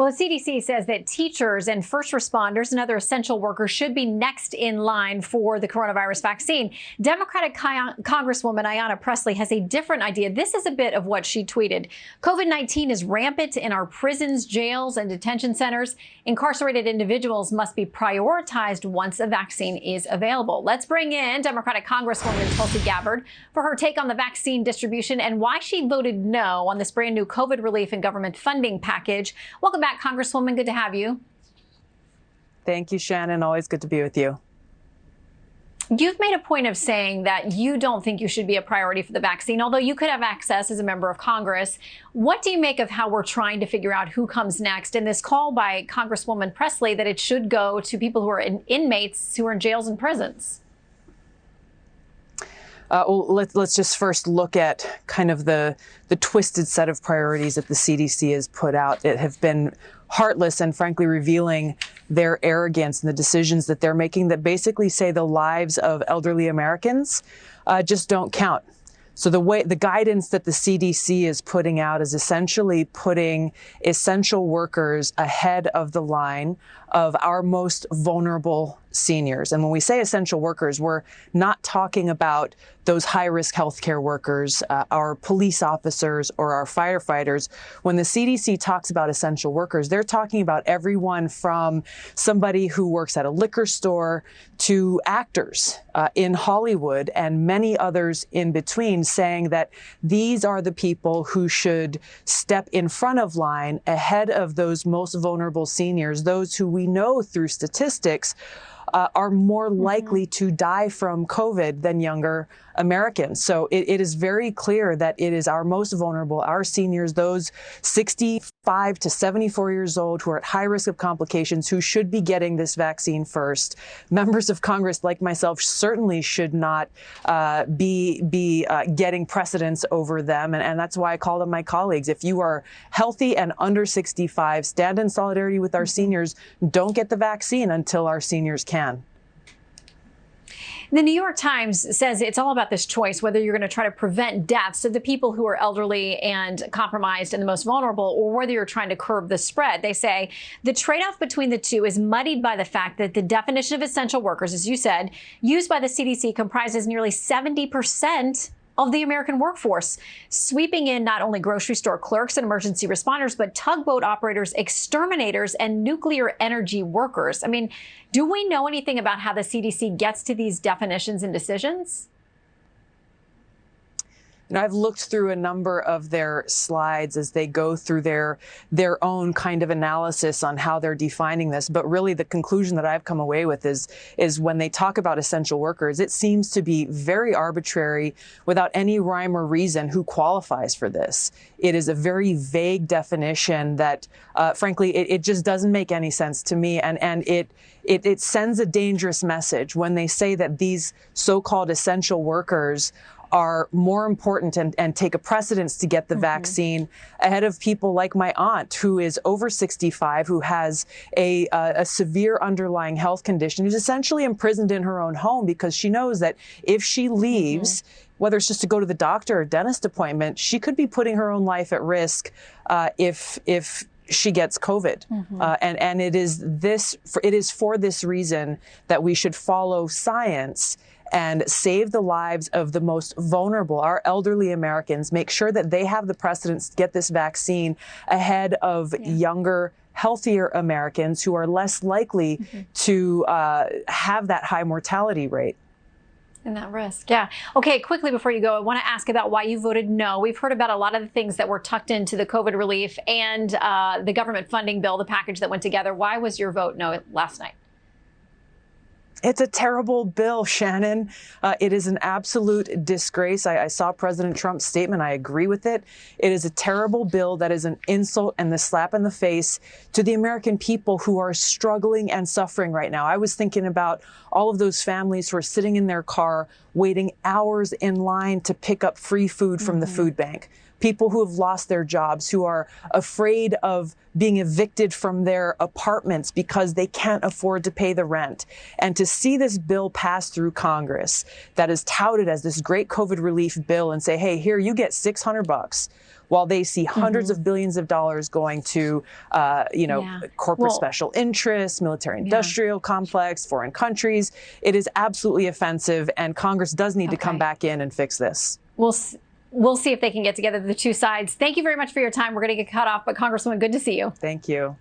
Well, the CDC says that teachers and first responders and other essential workers should be next in line for the coronavirus vaccine. Democratic Congresswoman Ayanna Pressley has a different idea. This is a bit of what she tweeted. COVID-19 is rampant in our prisons, jails, and detention centers. Incarcerated individuals must be prioritized once a vaccine is available. Let's bring in Democratic Congresswoman Tulsi Gabbard for her take on the vaccine distribution and why she voted no on this brand new COVID relief and government funding package. Welcome back, Congresswoman. Good to have you. Thank you, Shannon. Always good to be with you. You've made a point of saying that you don't think you should be a priority for the vaccine, although you could have access as a member of Congress. What do you make of how we're trying to figure out who comes next and this call by Congresswoman Pressley that it should go to people who are inmates who are in jails and prisons? Well, let's just first look at kind of the twisted set of priorities that the CDC has put out. It have been heartless and frankly revealing their arrogance and the decisions that they're making that basically say the lives of elderly Americans just don't count. So the guidance that the CDC is putting out is essentially putting essential workers ahead of the line of our most vulnerable seniors. And when we say essential workers, we're not talking about those high-risk healthcare workers, our police officers, or our firefighters. When the CDC talks about essential workers, they're talking about everyone from somebody who works at a liquor store to actors in Hollywood and many others in between, saying that these are the people who should step in front of line ahead of those most vulnerable seniors, those who we know through statistics are more likely to die from COVID than younger Americans. So it is very clear that it is our most vulnerable, our seniors, those 65 to 74 years old who are at high risk of complications, who should be getting this vaccine first. Members of Congress like myself certainly should not be getting precedence over them. And that's why I call on my colleagues. If you are healthy and under 65, stand in solidarity with our seniors. Don't get the vaccine until our seniors can. The New York Times says it's all about this choice, whether you're going to try to prevent deaths of the people who are elderly and compromised and the most vulnerable, or whether you're trying to curb the spread. They say the trade-off between the two is muddied by the fact that the definition of essential workers, as you said, used by the CDC comprises nearly 70% of the American workforce, sweeping in not only grocery store clerks and emergency responders, but tugboat operators, exterminators, and nuclear energy workers. I mean, do we know anything about how the CDC gets to these definitions and decisions? And I've looked through a number of their slides as they go through their own kind of analysis on how they're defining this. But really, the conclusion that I've come away with is when they talk about essential workers, it seems to be very arbitrary, without any rhyme or reason, who qualifies for this. It is a very vague definition that, frankly, it just doesn't make any sense to me. And it sends a dangerous message when they say that these so-called essential workers are more important and take a precedence to get the vaccine ahead of people like my aunt, who is over 65, who has a severe underlying health condition, who's essentially imprisoned in her own home because she knows that if she leaves, whether it's just to go to the doctor or dentist appointment, she could be putting her own life at risk if she gets COVID. And it is for this reason that we should follow science and save the lives of the most vulnerable, our elderly Americans, make sure that they have the precedence to get this vaccine ahead of younger, healthier Americans who are less likely to have that high mortality rate. And that risk. Yeah. Okay, quickly before you go, I want to ask about why you voted no. We've heard about a lot of the things that were tucked into the COVID relief and the government funding bill, the package that went together. Why was your vote no last night? It's a terrible bill, Shannon. It is an absolute disgrace. I saw President Trump's statement. I agree with it. It is a terrible bill that is an insult and the slap in the face to the American people who are struggling and suffering right now. I was thinking about all of those families who are sitting in their car waiting hours in line to pick up free food from the food bank. people who have lost their jobs, who are afraid of being evicted from their apartments because they can't afford to pay the rent. And to see this bill pass through Congress that is touted as this great COVID relief bill and say, hey, here, you get $600, while they see hundreds of billions of dollars going to, corporate special interests, military industrial complex, foreign countries. It is absolutely offensive, and Congress does need to come back in and fix this. We'll see if they can get together, the two sides. Thank you very much for your time. We're going to get cut off, but Congresswoman, good to see you. Thank you.